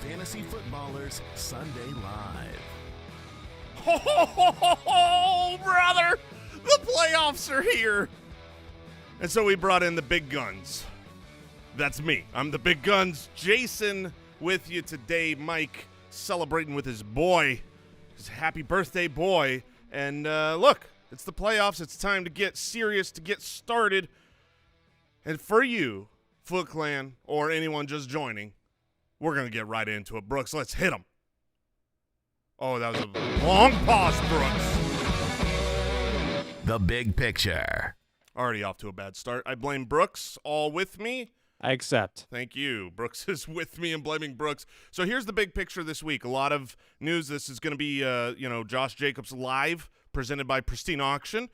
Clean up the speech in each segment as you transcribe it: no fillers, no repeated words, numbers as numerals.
Fantasy Footballers Sunday Live. Ho, ho, ho, ho, ho, brother! The playoffs are here! And so we brought in the big guns. That's me. I'm the big guns. Jason with you today. Mike celebrating with his boy, his happy birthday boy. And look, it's the playoffs. It's time to get serious, to get started. And for you, Foot Clan, or anyone just joining, we're going to get right into it. Brooks, let's hit him. Oh, that was a long pause, Brooks. The big picture. Already off to a bad start. I blame Brooks. All with me? I accept. Thank you. Brooks is with me and blaming Brooks. So here's the big picture this week. A lot of news. This is going to be, Josh Jacobs Live, presented by Pristine Auction.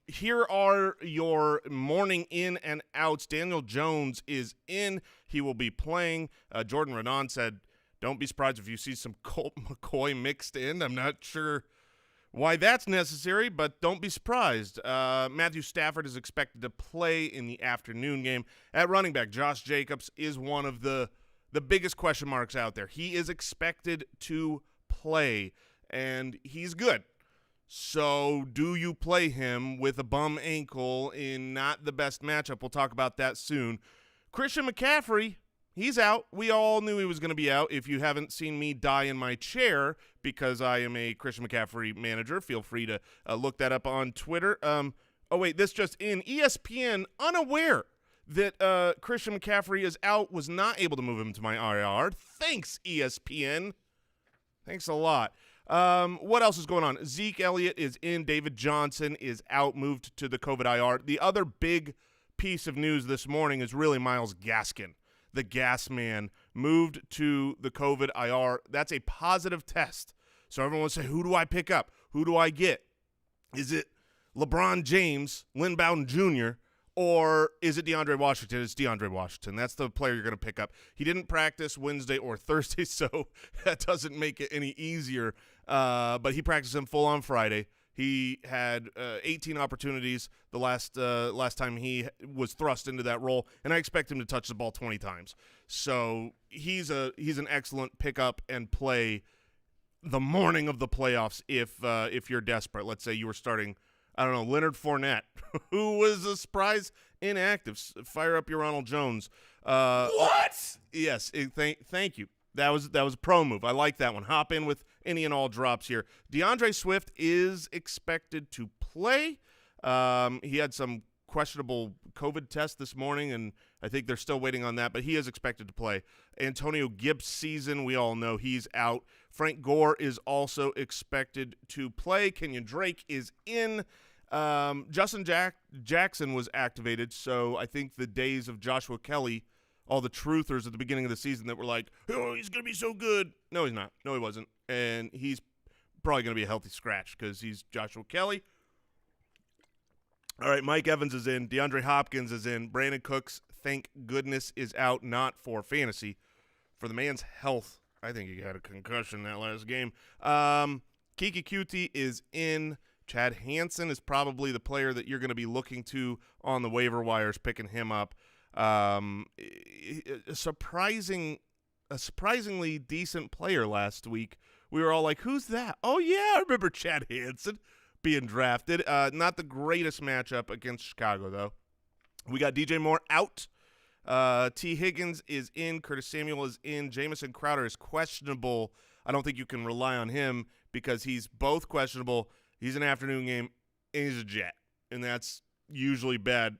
Here are your morning in and outs. Daniel Jones is in. He will be playing. Jordan Renan said, don't be surprised if you see some Colt McCoy mixed in. I'm not sure why that's necessary, but don't be surprised. Matthew Stafford is expected to play in the afternoon game. At running back, Josh Jacobs is one of the biggest question marks out there. He is expected to play, and he's good. So do you play him with a bum ankle in not the best matchup? We'll talk about that soon. Christian McCaffrey, he's out. We all knew he was going to be out. If you haven't seen me die in my chair because I am a Christian McCaffrey manager, feel free to look that up on Twitter. This just in. ESPN, unaware that Christian McCaffrey is out, was not able to move him to my IR. Thanks, ESPN. Thanks a lot. What else is going on? Zeke Elliott is in. David Johnson is out, moved to the COVID IR. The other big piece of news this morning is really Myles Gaskin. The gas man moved to the COVID IR. That's a positive test. So everyone will say, who do I pick up? Who do I get? Is it LeBron James, Lynn Bowden Jr., or is it DeAndre Washington? It's DeAndre Washington. That's the player you're going to pick up. He didn't practice Wednesday or Thursday, so that doesn't make it any easier. But he practiced him full on Friday. He had 18 opportunities the last time he was thrust into that role, and I expect him to touch the ball 20 times. So he's an excellent pickup and play the morning of the playoffs if you're desperate. Let's say you were starting, I don't know, Leonard Fournette, who was a surprise inactive. Fire up your Ronald Jones. What? Yes, thank you. That was a pro move. I like that one. Hop in with any and all drops here. DeAndre Swift is expected to play. He had some questionable COVID test this morning, and I think they're still waiting on that, but he is expected to play. Antonio Gibbs' season, we all know he's out. Frank Gore is also expected to play. Kenyon Drake is in. Justin Jackson was activated, so I think the days of Joshua Kelly, all the truthers at the beginning of the season that were like, oh, he's going to be so good. No, he's not. No, he wasn't. And he's probably going to be a healthy scratch because he's Joshua Kelly. All right, Mike Evans is in. DeAndre Hopkins is in. Brandon Cooks, thank goodness, is out, not for fantasy. For the man's health, I think he had a concussion that last game. Kiki Cutie is in. Chad Hansen is probably the player that you're going to be looking to on the waiver wires, picking him up. A surprisingly decent player last week. We were all like, who's that? Oh, yeah, I remember Chad Hansen being drafted. Not the greatest matchup against Chicago, though. We got DJ Moore out. T. Higgins is in. Curtis Samuel is in. Jamison Crowder is questionable. I don't think you can rely on him because he's both questionable. He's an afternoon game, and he's a Jet, and that's usually bad.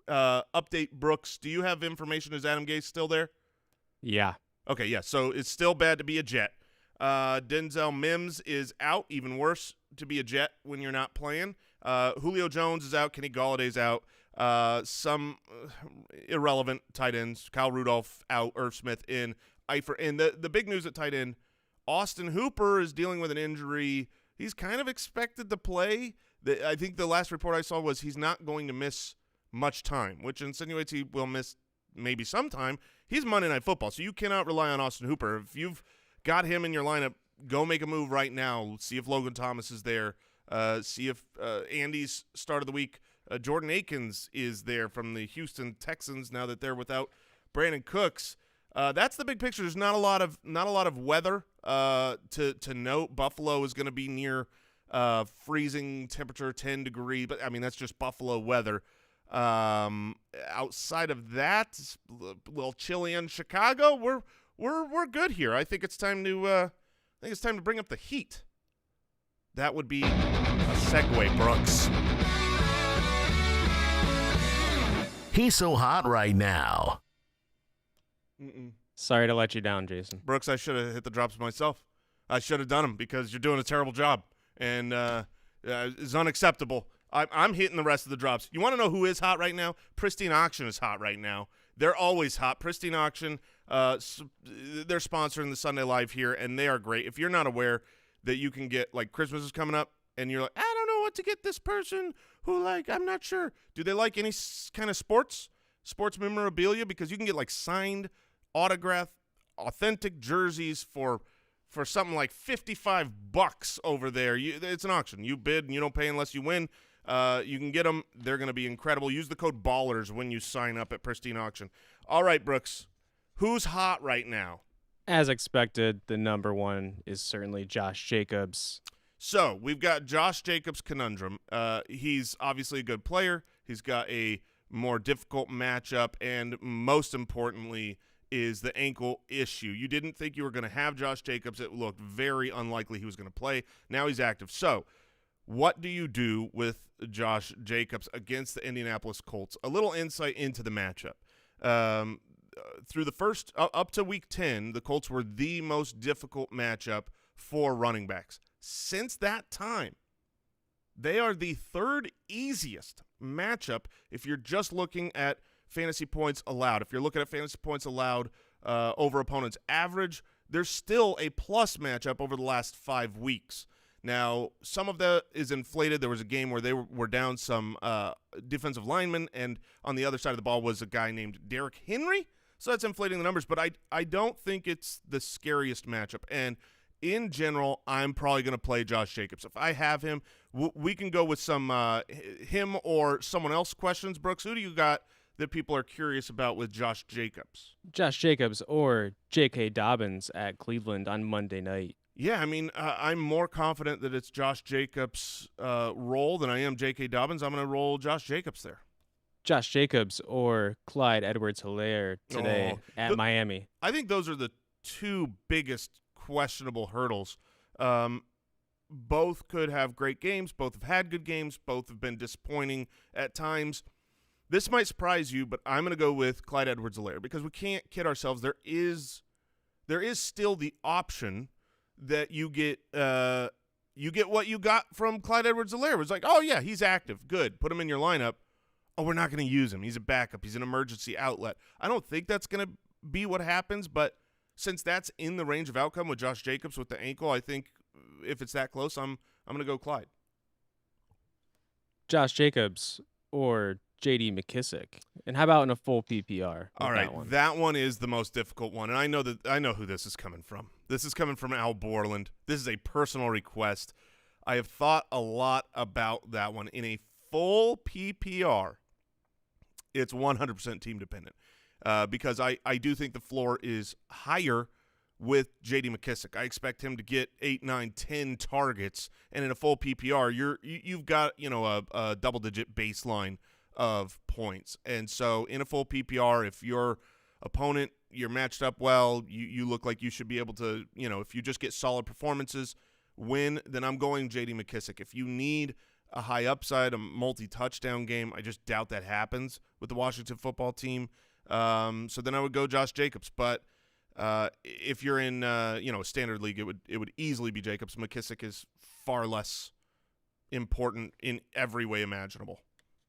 Update, Brooks. Do you have information? Is Adam Gase still there? Yeah. Okay, yeah, so it's still bad to be a Jet. Denzel Mims is out. Even worse to be a Jet when you're not playing. Julio Jones is out. Kenny Galladay's out. Some irrelevant tight ends. Kyle Rudolph out. Irv Smith in. Eifert in. The big news at tight end, Austin Hooper is dealing with an injury. He's kind of expected to play. I think the last report I saw was he's not going to miss much time, which insinuates he will miss maybe some time. He's Monday Night Football, so you cannot rely on Austin Hooper. If you've got him in your lineup, go make a move right now. See if Logan Thomas is there. See if Andy's start of the week. Jordan Akins is there from the Houston Texans now that they're without Brandon Cooks. That's the big picture. There's not a lot of weather to note. Buffalo is going to be near freezing temperature, 10 degree, but I mean that's just Buffalo weather. Outside of that, it's a little chilly in Chicago. We're good here. I think it's time to bring up the heat. That would be a segue, Brooks. He's so hot right now. Sorry to let you down, Jason. Brooks, I should have hit the drops myself. I should have done them because you're doing a terrible job, and it's unacceptable. I'm hitting the rest of the drops. You want to know who is hot right now? Pristine Auction is hot right now. They're always hot. Pristine Auction, they're sponsoring the Sunday Live here, and they are great. If you're not aware that you can get, like, Christmas is coming up, and you're like, I don't know what to get this person who, like, I'm not sure. Do they like any kind of sports memorabilia? Because you can get, like, signed, autographed, authentic jerseys for something like $55 over there. It's an auction. You bid, and you don't pay unless you win. You can get them. They're going to be incredible. Use the code BALLERS when you sign up at Pristine Auction. All right, Brooks, who's hot right now? As expected, the number one is certainly Josh Jacobs. So we've got Josh Jacobs' conundrum. He's obviously a good player. He's got a more difficult matchup, and most importantly is the ankle issue. You didn't think you were going to have Josh Jacobs. It looked very unlikely he was going to play. Now he's active. So what do you do with Josh Jacobs against the Indianapolis Colts? A little insight into the matchup. Through the first up to week 10, the Colts were the most difficult matchup for running backs. Since that time, they are the third easiest matchup if you're just looking at fantasy points allowed. If you're looking at fantasy points allowed over opponents' average, there's still a plus matchup over the last 5 weeks. Now, some of that is inflated. There was a game where they were down some defensive linemen, and on the other side of the ball was a guy named Derrick Henry. So that's inflating the numbers, but I don't think it's the scariest matchup. And in general, I'm probably going to play Josh Jacobs. If I have him, we can go with some him or someone else questions. Brooks, who do you got that people are curious about with Josh Jacobs? Josh Jacobs or J.K. Dobbins at Cleveland on Monday night. Yeah, I mean, I'm more confident that it's Josh Jacobs' role than I am J.K. Dobbins. I'm going to roll Josh Jacobs there. Josh Jacobs or Clyde Edwards-Helaire today at Miami. I think those are the two biggest questionable hurdles. Both could have great games. Both have had good games. Both have been disappointing at times. This might surprise you, but I'm going to go with Clyde Edwards-Helaire because we can't kid ourselves. There is still the option that you get what you got from Clyde Edwards-Helaire. It was like, oh, yeah, he's active. Good. Put him in your lineup. Oh, we're not going to use him. He's a backup. He's an emergency outlet. I don't think that's going to be what happens, but since that's in the range of outcome with Josh Jacobs with the ankle, I think if it's that close, I'm going to go Clyde. Josh Jacobs or J.D. McKissick. And how about in a full PPR? All right, that one is the most difficult one, and I know who this is coming from. This is coming from Al Borland. This is a personal request. I have thought a lot about that one. In a full PPR, it's 100% team dependent because I do think the floor is higher with J.D. McKissick. I expect him to get 8, 9, 10 targets, and in a full PPR, you've got a double-digit baseline of points. And so in a full PPR, if your opponent, you're matched up well, you look like you should be able to, if you just get solid performances, win, then I'm going J.D. McKissick. If you need a high upside, a multi-touchdown game, I just doubt that happens with the Washington football team. So then I would go Josh Jacobs. But if you're in a standard league, it would easily be Jacobs. McKissick is far less important in every way imaginable.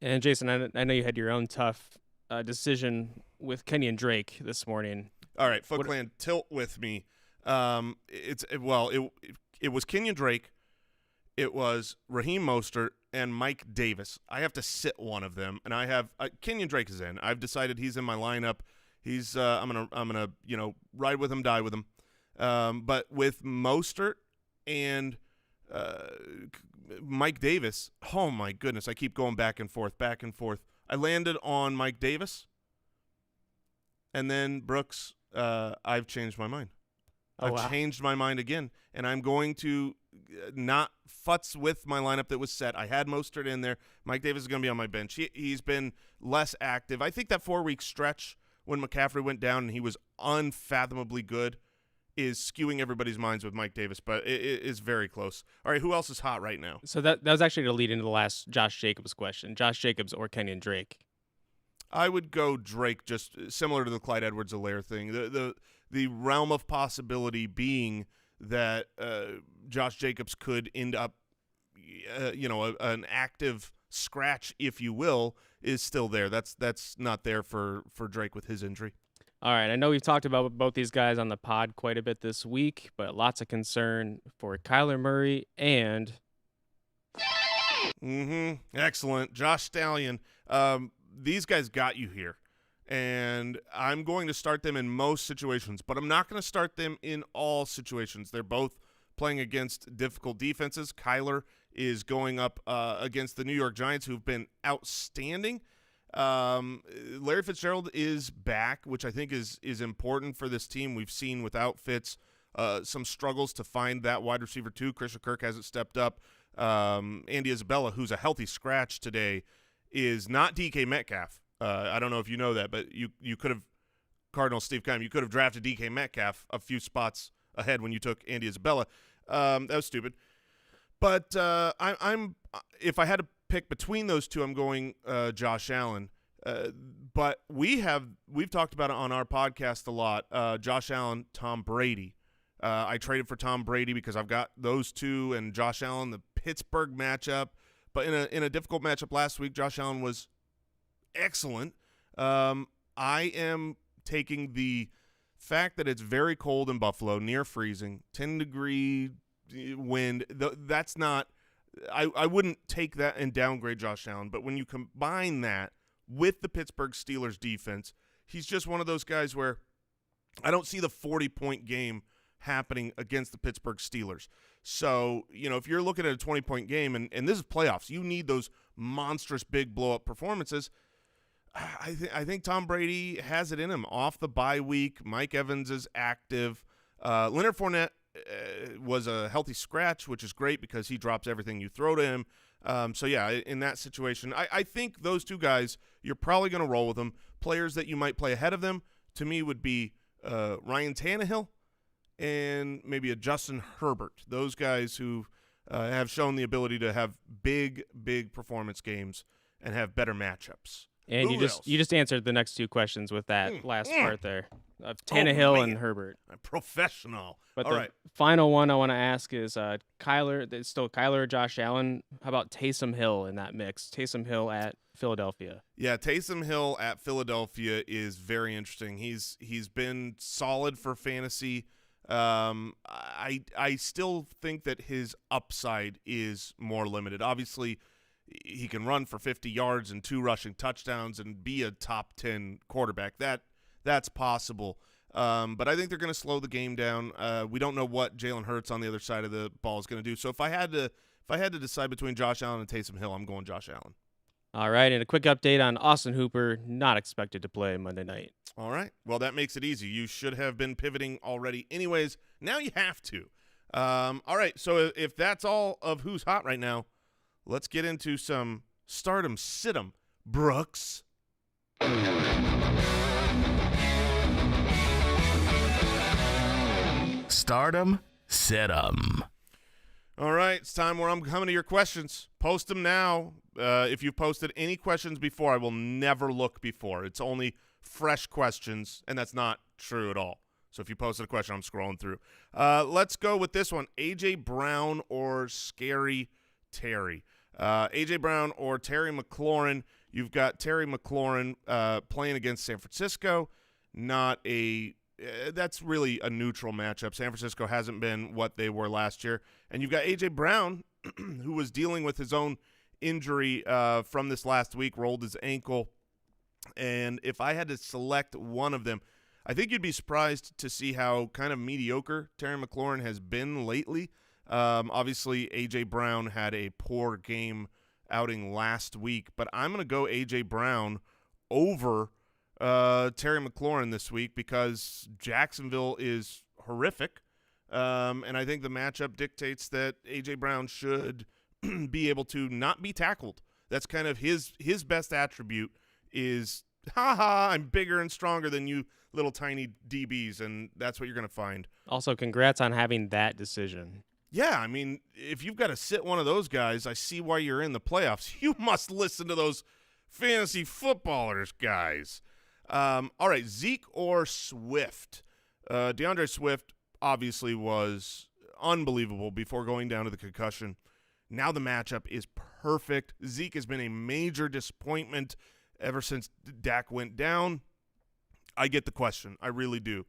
And Jason, I know you had your own tough decision with Kenyon Drake this morning. All right, Foot Clan, tilt with me. It was Kenyon Drake, it was Raheem Mostert, and Mike Davis. I have to sit one of them, and I have Kenyon Drake is in. I've decided he's in my lineup. He's I'm gonna ride with him, die with him. But with Mostert and Mike Davis, oh my goodness, I keep going back and forth. I landed on Mike Davis, and then Brooks, I've changed my mind. Oh, I've changed my mind again, and I'm going to not futz with my lineup that was set. I had Mostert in there. Mike Davis is going to be on my bench. He's been less active. I think that 4-week stretch when McCaffrey went down and he was unfathomably good is skewing everybody's minds with Mike Davis, but it is very close. All right, who else is hot right now? So that was actually to lead into the last Josh Jacobs question. Josh Jacobs or Kenyon Drake? I would go Drake, just similar to the Clyde Edwards-Helaire thing. The realm of possibility being that Josh Jacobs could end up, an active scratch, if you will, is still there. That's not there for Drake with his injury. All right, I know we've talked about both these guys on the pod quite a bit this week, but lots of concern for Kyler Murray and Excellent. Josh Stallion. These guys got you here, and I'm going to start them in most situations, but I'm not going to start them in all situations. They're both playing against difficult defenses. Kyler is going up against the New York Giants, who've been outstanding. Larry Fitzgerald is back, which I think is important for this team. We've seen without Fitz some struggles to find that wide receiver too. Christian Kirk hasn't stepped up. Andy Isabella, who's a healthy scratch today, is not DK Metcalf. I don't know if you know that, but you could have, Cardinal Steve Keim, you could have drafted DK Metcalf a few spots ahead when you took Andy Isabella. That was stupid. But I'm if I had to pick between those two, I'm going Josh Allen. But we've talked about it on our podcast a lot. Josh Allen, Tom Brady. I traded for Tom Brady because I've got those two and Josh Allen, the Pittsburgh matchup. But in a difficult matchup last week, Josh Allen was excellent. I am taking the fact that it's very cold in Buffalo, near freezing, 10-degree wind. That's not – I wouldn't take that and downgrade Josh Allen. But when you combine that with the Pittsburgh Steelers defense, he's just one of those guys where I don't see the 40-point game happening against the Pittsburgh Steelers. So, if you're looking at a 20-point game, and this is playoffs, you need those monstrous big blow-up performances. I think Tom Brady has it in him. Off the bye week, Mike Evans is active. Leonard Fournette was a healthy scratch, which is great because he drops everything you throw to him. So, yeah, in that situation, I think those two guys, you're probably going to roll with them. Players that you might play ahead of them, to me, would be Ryan Tannehill and maybe a Justin Herbert. Those guys who have shown the ability to have big performance games and have better matchups. And Who you just answered the next two questions with that last part there of Tannehill and Herbert. I'm professional. But All the right. final one I want to ask is Kyler. It's still Kyler or Josh Allen. How about Taysom Hill in that mix? Taysom Hill at Philadelphia. Yeah, Taysom Hill at Philadelphia is very interesting. He's been solid for fantasy. I still think that his upside is more limited. Obviously, he can run for 50 yards and 2 rushing touchdowns and be a top 10 quarterback. That's possible. But I think they're going to slow the game down. We don't know what Jalen Hurts on the other side of the ball is going to do. So if I had to decide between Josh Allen and Taysom Hill, I'm going Josh Allen. All right, and a quick update on Austin Hooper, not expected to play Monday night. All right. Well, that makes it easy. You should have been pivoting already anyways. Now you have to. All right, so if that's all of who's hot right now, let's get into some stardom, sit-em, Brooks. Stardom, sit-em. All right, it's time where I'm coming to your questions. Post them now. If you've posted any questions before, I will never look before. It's only fresh questions, and that's not true at all. So if you posted a question, I'm scrolling through. Let's go with this one. A.J. Brown or Scary Terry? A.J. Brown or Terry McLaurin? You've got Terry McLaurin playing against San Francisco. That's really a neutral matchup. San Francisco hasn't been what they were last year. And you've got A.J. Brown, who was dealing with his own injury from this last week, rolled his ankle. And if I had to select one of them, I think you'd be surprised to see how kind of mediocre Terry McLaurin has been lately. Obviously, A.J. Brown had a poor game outing last week, but I'm going to go A.J. Brown over Terry McLaurin this week because Jacksonville is horrific. And I think the matchup dictates that A.J. Brown should be able to not be tackled. That's kind of his best attribute is, I'm bigger and stronger than you little tiny DBs, and that's what you're going to find. Also, congrats on having that decision. Yeah, I mean, if you've got to sit one of those guys, I see why you're in the playoffs. You must listen to those fantasy footballers, guys. All right, Zeke or Swift? DeAndre Swift obviously was unbelievable before going down to the concussion. Now the matchup is perfect. Zeke has been a major disappointment ever since Dak went down. I get the question. I really do.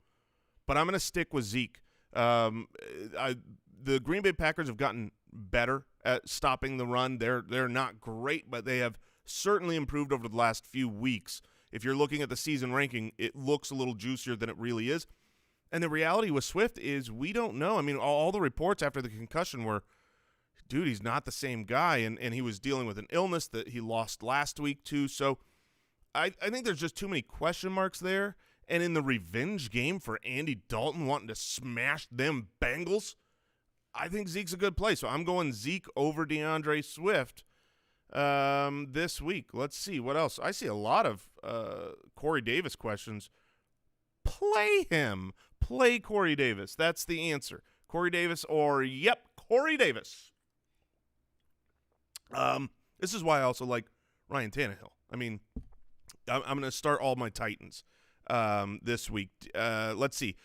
But I'm going to stick with Zeke. The Green Bay Packers have gotten better at stopping the run. They're not great, but they have certainly improved over the last few weeks. If you're looking at the season ranking, it looks a little juicier than it really is. And the reality with Swift is we don't know. I mean, all the reports after the concussion were, dude, he's not the same guy, and he was dealing with an illness that he lost last week too. So I think there's just too many question marks there. And in the revenge game for Andy Dalton wanting to smash them Bengals, I think Zeke's a good play. So I'm going Zeke over DeAndre Swift this week. Let's see what else. I see a lot of Corey Davis questions. Play him. Play Corey Davis. That's the answer. Corey Davis or, yep, Corey Davis. This is why I also like Ryan Tannehill. I mean, I'm going to start all my Titans this week. Let's see.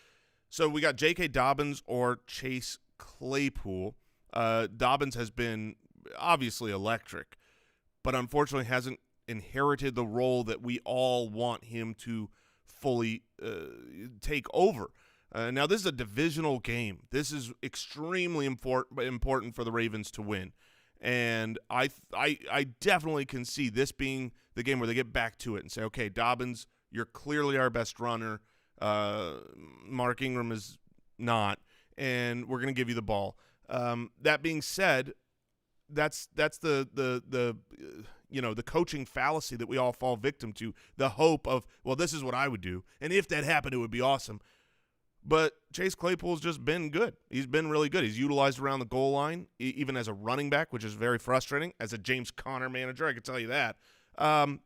So we got J.K. Dobbins or Chase Claypool. Dobbins has been obviously electric, but unfortunately hasn't inherited the role that we all want him to fully take over. Now, this is a divisional game. This is extremely important for the Ravens to win. And I definitely can see this being the game where they get back to it and say, okay, Dobbins, you're clearly our best runner. Mark Ingram is not, and we're going to give you the ball. That being said, that's the coaching fallacy that we all fall victim to. The hope of, well, this is what I would do, and if that happened, it would be awesome. But Chase Claypool's just been good. He's been really good. He's utilized around the goal line, even as a running back, which is very frustrating. As a James Conner manager, I can tell you that. I'm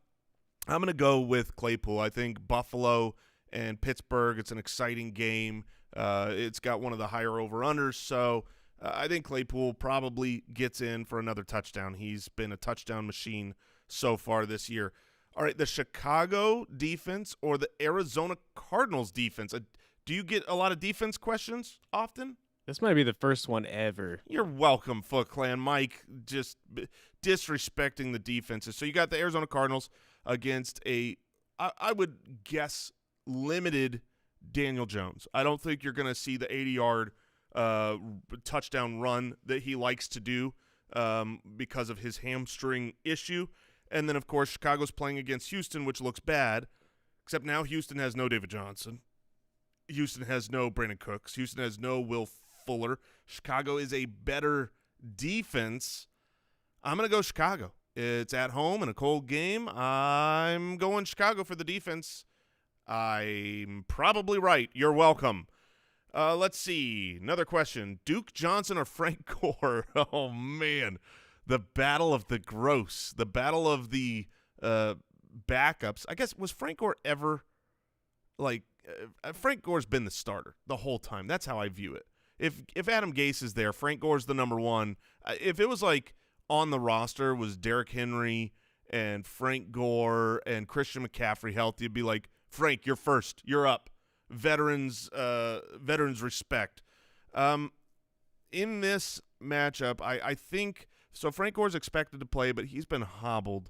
going to go with Claypool. I think Buffalo and Pittsburgh, it's an exciting game. It's got one of the higher over-unders, so I think Claypool probably gets in for another touchdown. He's been a touchdown machine so far this year. All right, the Chicago defense or the Arizona Cardinals defense? Do you get a lot of defense questions often? This might be the first one ever. You're welcome, Foot Clan. Mike just disrespecting the defenses. So you got the Arizona Cardinals against I would guess, limited Daniel Jones. I don't think you're going to see the 80-yard touchdown run that he likes to do because of his hamstring issue. And then, of course, Chicago's playing against Houston, which looks bad, except now Houston has no David Johnson. Houston has no Brandon Cooks. Houston has no Will Fuller. Chicago is a better defense. I'm going to go Chicago. It's at home in a cold game. I'm going Chicago for the defense. I'm probably right. You're welcome. Let's see. Another question. Duke Johnson or Frank Gore? Oh, man. The battle of the gross. The battle of the backups. I guess, was Frank Gore ever, Frank Gore's been the starter the whole time. That's how I view it. If Adam Gase is there, Frank Gore's the number one. If it was on the roster was Derrick Henry and Frank Gore and Christian McCaffrey healthy, it'd be like, Frank, you're first. You're up. Veterans respect. In this matchup, I think so. Frank Gore's expected to play, but he's been hobbled.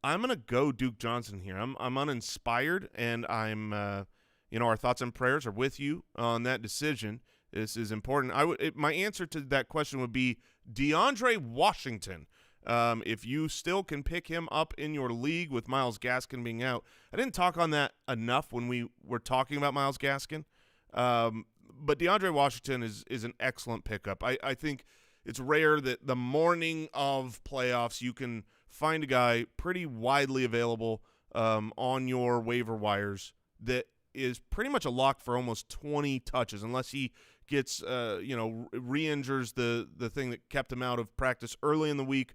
I'm gonna go Duke Johnson here. I'm uninspired, and I'm our thoughts and prayers are with you on that decision. This is important. My answer to that question would be DeAndre Washington. If you still can pick him up in your league with Myles Gaskin being out. I didn't talk on that enough when we were talking about Myles Gaskin. But DeAndre Washington is an excellent pickup. I think it's rare that the morning of playoffs you can find a guy pretty widely available on your waiver wires that is pretty much a lock for almost 20 touches, unless he gets, re-injures the thing that kept him out of practice early in the week.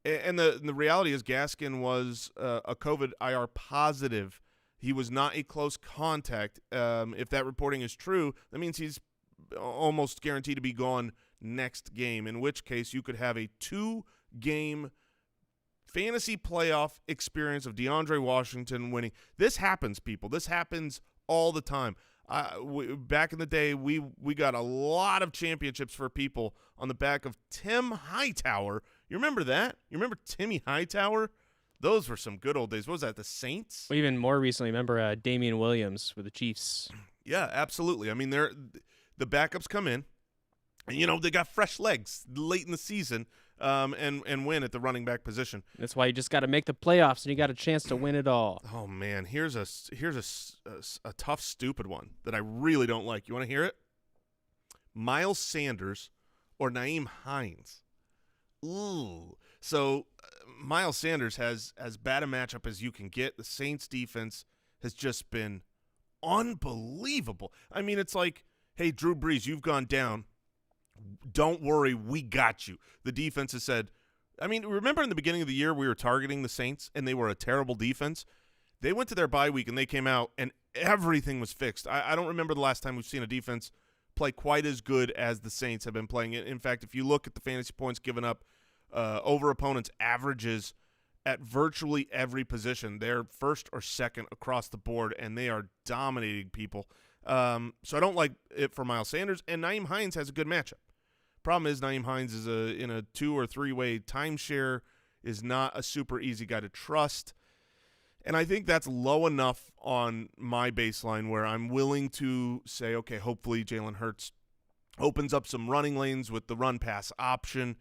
And the reality is Gaskin was a COVID IR positive. He was not a close contact. If that reporting is true, that means he's almost guaranteed to be gone next game, in which case you could have a 2-game fantasy playoff experience of DeAndre Washington winning. This happens, people. This happens all the time. Back in the day, we got a lot of championships for people on the back of Tim Hightower. You remember that? You remember Timmy Hightower? Those were some good old days. What was that, the Saints? Well, even more recently, remember Damian Williams with the Chiefs? Yeah, absolutely. I mean, the backups come in, and, they got fresh legs late in the season and win at the running back position. That's why you just got to make the playoffs, and you got a chance to win it all. Oh, man, here's a tough, stupid one that I really don't like. You want to hear it? Miles Sanders or Nyheim Hines? Ooh. So Miles Sanders has as bad a matchup as you can get. The Saints defense has just been unbelievable. I mean, it's like, hey, Drew Brees, you've gone down. Don't worry, we got you. The defense has said, I mean, remember in the beginning of the year we were targeting the Saints and they were a terrible defense? They went to their bye week and they came out and everything was fixed. I don't remember the last time we've seen a defense play quite as good as the Saints have been playing. In fact, if you look at the fantasy points given up over opponents' averages at virtually every position, they're first or second across the board, and they are dominating people. So I don't like it for Miles Sanders, and Nyheim Hines has a good matchup. Problem is Nyheim Hines is in a 2- or 3-way timeshare, is not a super easy guy to trust. And I think that's low enough on my baseline where I'm willing to say, okay, hopefully Jalen Hurts opens up some running lanes with the run-pass option,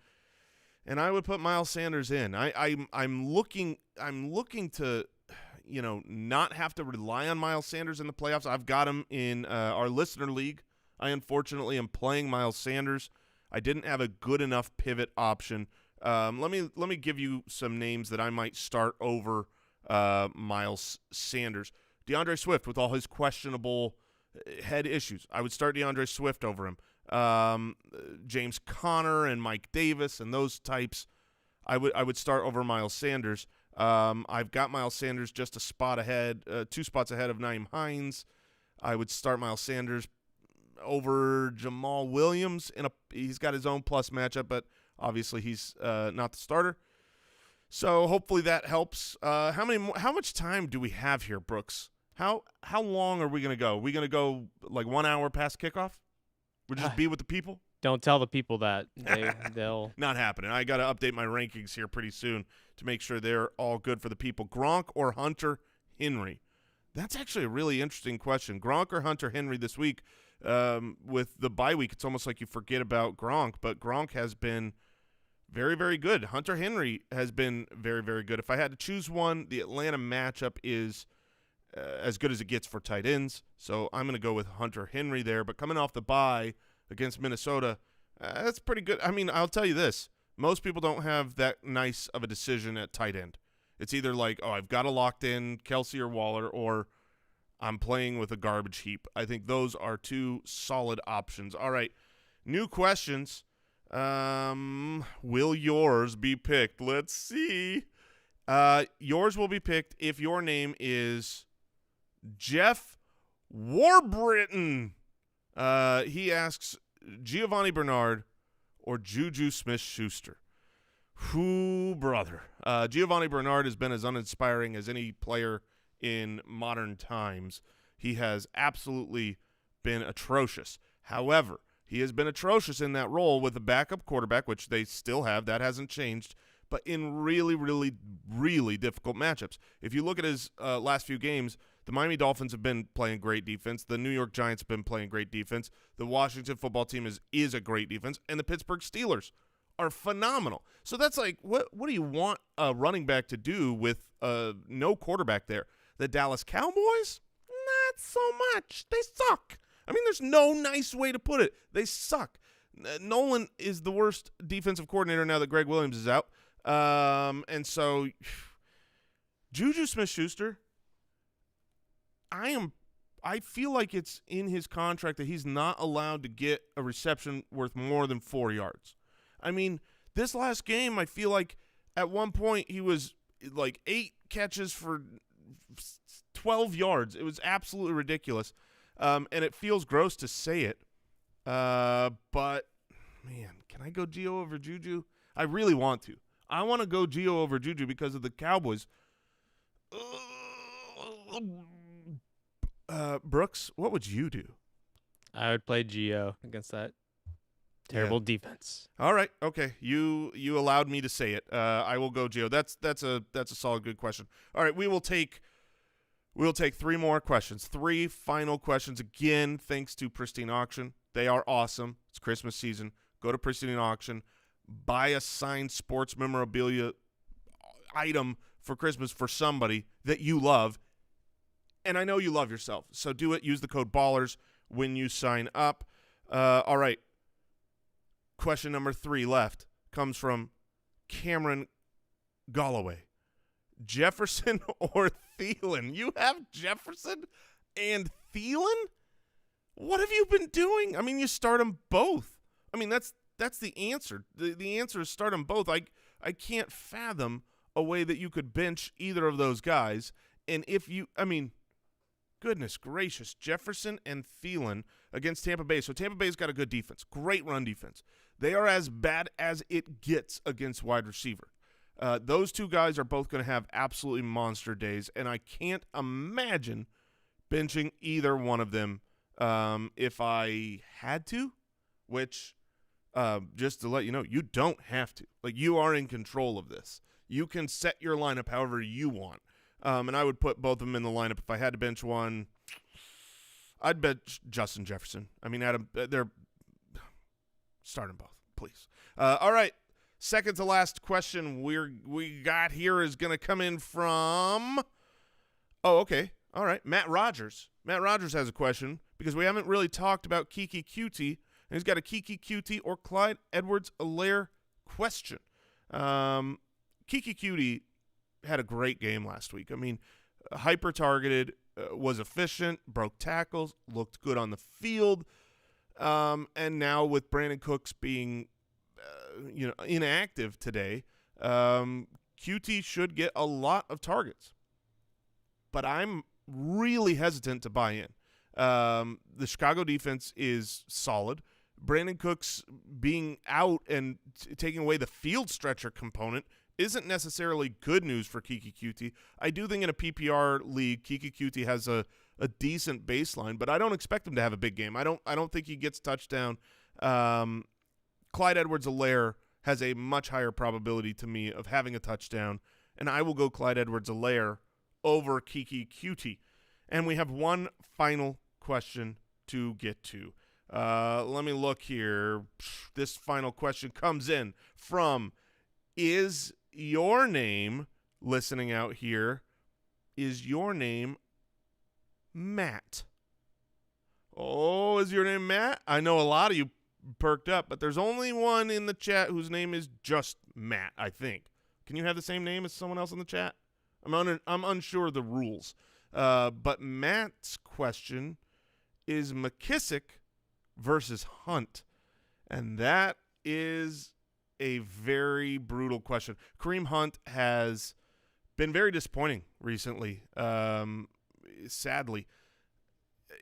and I would put Miles Sanders in. I'm looking to, not have to rely on Miles Sanders in the playoffs. I've got him in our listener league. I unfortunately am playing Miles Sanders. I didn't have a good enough pivot option. Let me give you some names that I might start over Miles Sanders. DeAndre Swift, with all his questionable head issues, I would start DeAndre Swift over him. James Conner and Mike Davis and those types, I would start over Miles Sanders. I've got Miles Sanders just a spot ahead, 2 spots ahead of Nyheim Hines. I would start Miles Sanders over Jamal Williams. He's got his own plus matchup, but obviously he's not the starter. So hopefully that helps. How much time do we have here, Brooks? How long are we going to go? Are we going to go like 1 hour past kickoff? We'll just be with the people? Don't tell the people that. They'll Not happening. I got to update my rankings here pretty soon to make sure they're all good for the people. Gronk or Hunter Henry? That's actually a really interesting question. Gronk or Hunter Henry this week? With the bye week, it's almost like you forget about Gronk, but Gronk has been very, very good. Hunter Henry has been very, very good. If I had to choose one, the Atlanta matchup is as good as it gets for tight ends, so I'm going to go with Hunter Henry there. But coming off the bye against Minnesota, that's pretty good. I mean, I'll tell you this. Most people don't have that nice of a decision at tight end. It's either like, oh, I've got a locked in Kelsey or Waller, or I'm playing with a garbage heap. I think those are 2 solid options. All right, new questions. Will yours be picked? Let's see. Yours will be picked if your name is Jeff Warbritain. He asks Giovanni Bernard or Juju Smith-Schuster. Whoo, brother. Giovanni Bernard has been as uninspiring as any player in modern times. He has absolutely been atrocious. However, he has been atrocious in that role with a backup quarterback, which they still have. That hasn't changed. But in really, really, really difficult matchups. If you look at his last few games, the Miami Dolphins have been playing great defense. The New York Giants have been playing great defense. The Washington football team is a great defense. And the Pittsburgh Steelers are phenomenal. So that's like, what do you want a running back to do with no quarterback there? The Dallas Cowboys? Not so much. They suck. I mean, there's no nice way to put it. They suck. Nolan is the worst defensive coordinator now that Greg Williams is out. And so Juju Smith-Schuster, I feel like it's in his contract that he's not allowed to get a reception worth more than 4 yards. I mean, this last game, I feel like at one point he was like 8 catches for 12 yards. It was absolutely ridiculous, and it feels gross to say it. But, man, can I go Gio over Juju? I really want to. I want to go Gio over Juju because of the Cowboys. Brooks, what would you do? I would play Gio against that terrible defense. All right, okay. You allowed me to say it. I will go Gio. That's a solid, good question. All right, we'll take 3 more questions. 3 final questions. Again, thanks to Pristine Auction. They are awesome. It's Christmas season. Go to Pristine Auction. Buy a signed sports memorabilia item for Christmas for somebody that you love. And I know you love yourself, so do it. Use the code BALLERS when you sign up. All right. Question number 3 left comes from Cameron Galloway. Jefferson or Thielen? You have Jefferson and Thielen? What have you been doing? I mean, you start them both. I mean, that's the answer. The answer is start them both. I can't fathom a way that you could bench either of those guys. And if you, I mean, goodness gracious, Jefferson and Thielen against Tampa Bay. So Tampa Bay's got a good defense, great run defense. They are as bad as it gets against wide receiver. Those 2 guys are both going to have absolutely monster days, and I can't imagine benching either one of them if I had to, which just to let you know, you don't have to. Like, you are in control of this. You can set your lineup however you want. And I would put both of them in the lineup. If I had to bench one, I'd bench Justin Jefferson. I mean, they're start them both, please. All right, second to last question we got here is going to come in from – oh, okay. All right, Matt Rogers. Matt Rogers has a question because we haven't really talked about Kiki Cutie, and he's got a Kiki Cutie or Clyde Edwards-Helaire question. Kiki Cutie had a great game last week. I mean, hyper-targeted, was efficient, broke tackles, looked good on the field. And now with Brandon Cooks being, inactive today, QT should get a lot of targets. But I'm really hesitant to buy in. The Chicago defense is solid. Brandon Cooks being out and taking away the field stretcher component isn't necessarily good news for Kiki Cutie. I do think in a PPR league, Kiki Cutie has a decent baseline, but I don't expect him to have a big game. I don't think he gets touchdown. Clyde Edwards-Helaire has a much higher probability to me of having a touchdown, and I will go Clyde Edwards-Helaire over Kiki Cutie. And we have one final question to get to. Let me look here. This final question comes in from Is Your Name, listening out here, is your name Matt? Oh, is your name Matt? I know a lot of you perked up, but there's only one in the chat whose name is just Matt, I think. Can you have the same name as someone else in the chat? I'm unsure of the rules. But Matt's question is McKissick versus Hunt. And that is a very brutal question. Kareem Hunt has been very disappointing recently. Sadly,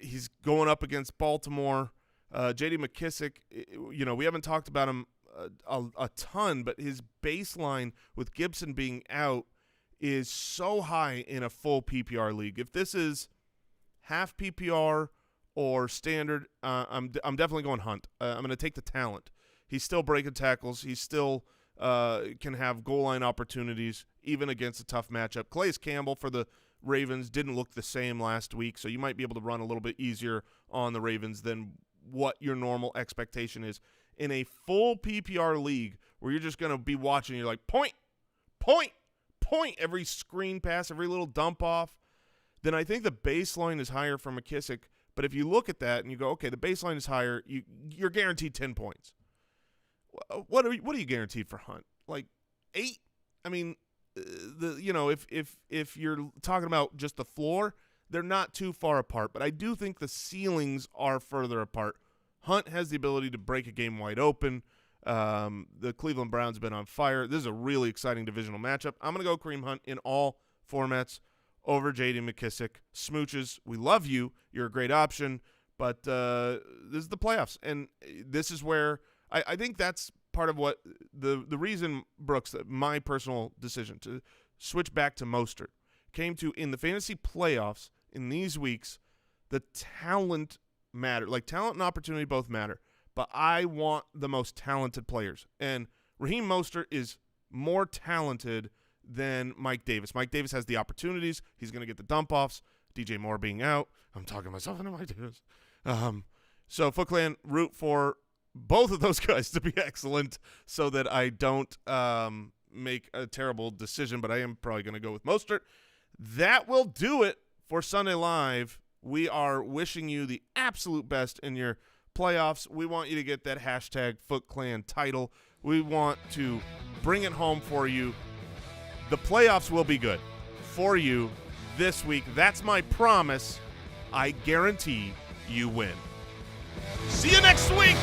he's going up against Baltimore. J.D. McKissick, we haven't talked about him a ton, but his baseline with Gibson being out is so high in a full PPR league. If this is half PPR or standard, I'm definitely going Hunt. I'm going to take the talent. He's still breaking tackles. He still can have goal line opportunities, even against a tough matchup. Calais Campbell for the Ravens didn't look the same last week, so you might be able to run a little bit easier on the Ravens than what your normal expectation is. In a full PPR league where you're just going to be watching, you're like, point, every screen pass, every little dump off, then I think the baseline is higher for McKissick. But if you look at that and you go, okay, the baseline is higher, you're guaranteed 10 points. What are you guaranteed for Hunt? Like 8? I mean, if you're talking about just the floor, they're not too far apart. But I do think the ceilings are further apart. Hunt has the ability to break a game wide open. The Cleveland Browns have been on fire. This is a really exciting divisional matchup. I'm going to go Kareem Hunt in all formats over J.D. McKissick. Smooches, we love you. You're a great option. But this is the playoffs. And this is where I think that's part of what the reason, Brooks, that my personal decision to switch back to Mostert came to in the fantasy playoffs in these weeks. The talent matter. Like, talent and opportunity both matter. But I want the most talented players. And Raheem Mostert is more talented than Mike Davis. Mike Davis has the opportunities. He's going to get the dump-offs. DJ Moore being out. I'm talking myself into Mike Davis. So, Foot Clan, root for both of those guys to be excellent so that I don't make a terrible decision, but I am probably going to go with Mostert. That will do it for Sunday Live. We are wishing you the absolute best in your playoffs. We want you to get that hashtag Foot Clan title. We want to bring it home for you. The playoffs will be good for you this week. That's my promise. I guarantee you win. See you next week.